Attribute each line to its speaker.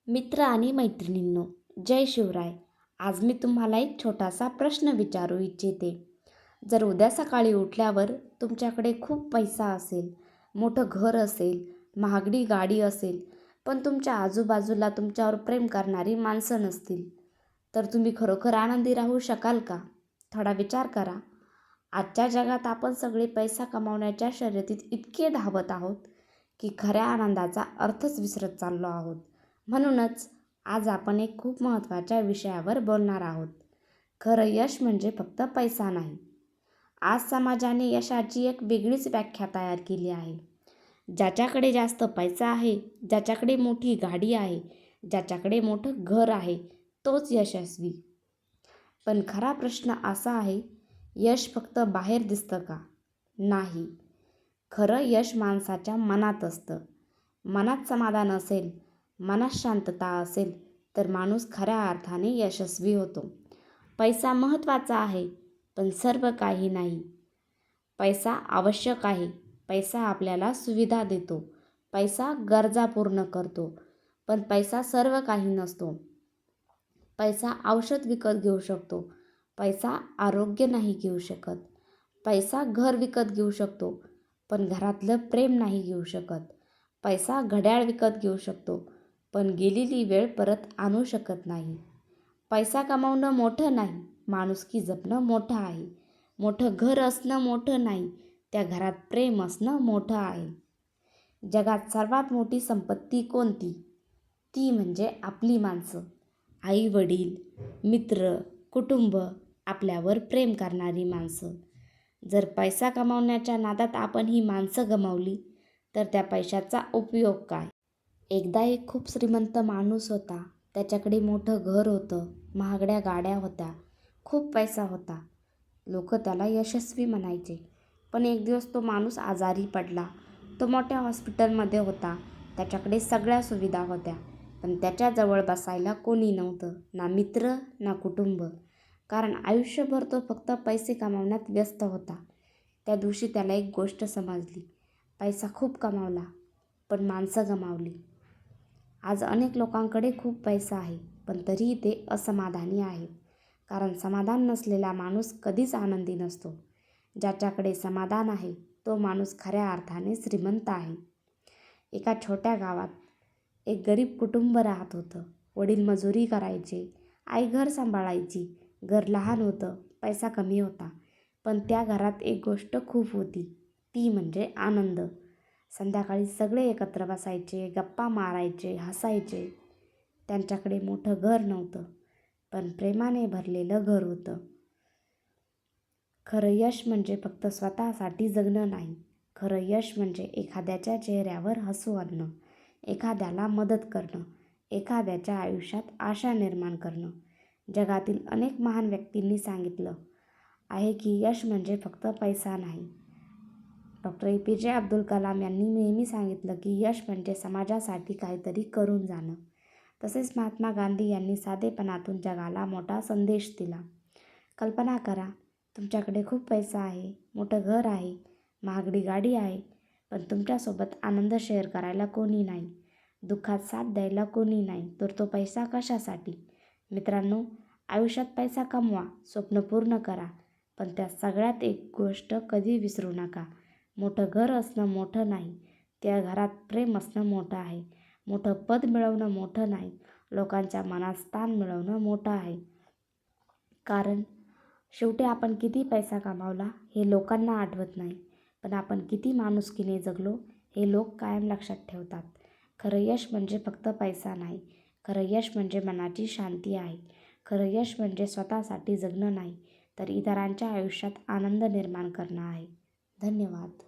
Speaker 1: मित्र आणि मैत्रिणींनो, जय शिवराय. आज मी तुम्हाला एक छोटासा प्रश्न विचारू इच्छिते. जर उद्या सकाळी उठल्यावर तुमच्याकडे खूप पैसा असेल, मोठं घर असेल, महागडी गाडी असेल, पण तुमच्या आजूबाजूला तुमच्यावर प्रेम करणारी माणसं नसतील, तर तुम्ही खरोखर आनंदी राहू शकाल का? थोडा विचार करा. आजच्या जगात आपण सगळे पैसा कमावण्याच्या शर्यतीत इतके धावत आहोत की खऱ्या आनंदाचा अर्थच विसरत चाललो आहोत. म्हणूनच आज आपण एक खूप महत्त्वाच्या विषयावर बोलणार आहोत. खरं यश म्हणजे फक्त पैसा नाही. आज समाजाने यशाची एक वेगळीच व्याख्या तयार केली आहे. ज्याच्याकडे जास्त पैसा आहे, ज्याच्याकडे मोठी गाडी आहे, ज्याच्याकडे मोठं घर आहे, तोच यशस्वी. पण खरा प्रश्न असा आहे, यश फक्त बाहेर दिसतं का? नाही. खरं यश माणसाच्या मनात असतं. मनात समाधान असेल, मनात शांतता असेल, तर माणूस खऱ्या अर्थाने यशस्वी होतो. पैसा महत्त्वाचा आहे, पण सर्व काही नाही. पैसा आवश्यक आहे. पैसा आपल्याला सुविधा देतो. पैसा गरजा पूर्ण करतो. पण पैसा सर्व काही नसतो. पैसा औषध विकत घेऊ शकतो. पैसा आरोग्य नाही घेऊ शकत. पैसा घर विकत घेऊ शकतो, पण घरातलं प्रेम नाही घेऊ शकत. पैसा घड्याळ विकत घेऊ शकतो, पण गेलेली वेळ परत आणू शकत नाही. पैसा कमावणं मोठं नाही, माणुसकी जपणं मोठं आहे. मोठं घर असणं मोठं नाही, त्या घरात प्रेम असणं मोठं आहे. जगात सर्वात मोठी संपत्ती कोणती? ती म्हणजे आपली माणसं. आई वडील, मित्र, कुटुंब, आपल्यावर प्रेम करणारी माणसं. जर पैसा कमावण्याच्या नादात आपण ही माणसं गमावली, तर त्या पैशाचा उपयोग काय? एकदा एक खूप श्रीमंत माणूस होता. त्याच्याकडे मोठं घर होतं, महागड्या गाड्या होत्या, खूप पैसा होता. लोक त्याला यशस्वी म्हणायचे. पण एक दिवस तो माणूस आजारी पडला. तो मोठ्या हॉस्पिटलमध्ये होता. त्याच्याकडे सगळ्या सुविधा होत्या, पण त्याच्याजवळ बसायला कोणी नव्हतं, ना मित्र ना कुटुंब. कारण आयुष्यभर तो फक्त पैसे कमावण्यात व्यस्त होता. त्या दिवशी त्याला एक गोष्ट समजली. पैसा खूप कमावला, पण माणसं गमावली. आज अनेक लोकांकडे खूप पैसा आहे, पण तरीही ते असमाधानी आहेत. कारण समाधान नसलेला माणूस कधीच आनंदी नसतो. ज्याच्याकडे समाधान आहे, तो माणूस खऱ्या अर्थाने श्रीमंत आहे. एका छोट्या गावात एक गरीब कुटुंब राहत होतं. वडील मजुरी करायचे, आई घर सांभाळायची. घर लहान होतं, पैसा कमी होता, पण त्या घरात एक गोष्ट खूप होती, ती म्हणजे आनंद. संध्याकाळी सगळे एकत्र बसायचे, गप्पा मारायचे, हसायचे. त्यांच्याकडे मोठं घर नव्हतं, पण प्रेमाने भरलेलं घर होतं. खरं यश म्हणजे फक्त स्वतःसाठी जगणं नाही. खरं यश म्हणजे एखाद्याच्या चेहऱ्यावर हसू आणणं, एखाद्याला मदत करणं, एखाद्याच्या आयुष्यात आशा निर्माण करणं. जगातील अनेक महान व्यक्तींनी सांगितलं आहे की यश म्हणजे फक्त पैसा नाही. डॉक्टर APJ अब्दुल कलाम यांनी नेहमी सांगितलं की यश म्हणजे समाजासाठी काहीतरी करून जाणं. तसेच महात्मा गांधी यांनी साधेपणातून जगाला मोठा संदेश दिला. कल्पना करा, तुमच्याकडे खूप पैसा आहे, मोठं घर आहे, महागडी गाडी आहे, पण तुमच्यासोबत आनंद शेअर करायला कोणी नाही, दुःखात साथ द्यायला कोणी नाही, तर तो पैसा कशासाठी? मित्रांनो, आयुष्यात पैसा कमवा, स्वप्न पूर्ण करा, पण त्या सगळ्यात एक गोष्ट कधी विसरू नका. मोठं घर असणं मोठं नाही, त्या घरात प्रेम असणं मोठं आहे. मोठं पद मिळवणं मोठं नाही, लोकांच्या मनात स्थान मिळवणं मोठं आहे. कारण शेवटी आपण किती पैसा कमावला हे लोकांना आठवत नाही, पण आपण किती माणुसकीने जगलो हे लोक कायम लक्षात ठेवतात. खरं यश म्हणजे फक्त पैसा नाही. खरं यश म्हणजे मनाची शांती आहे. खरं यश म्हणजे स्वतःसाठी जगणं नाही, तर इतरांच्या आयुष्यात आनंद निर्माण करणं आहे. धन्यवाद.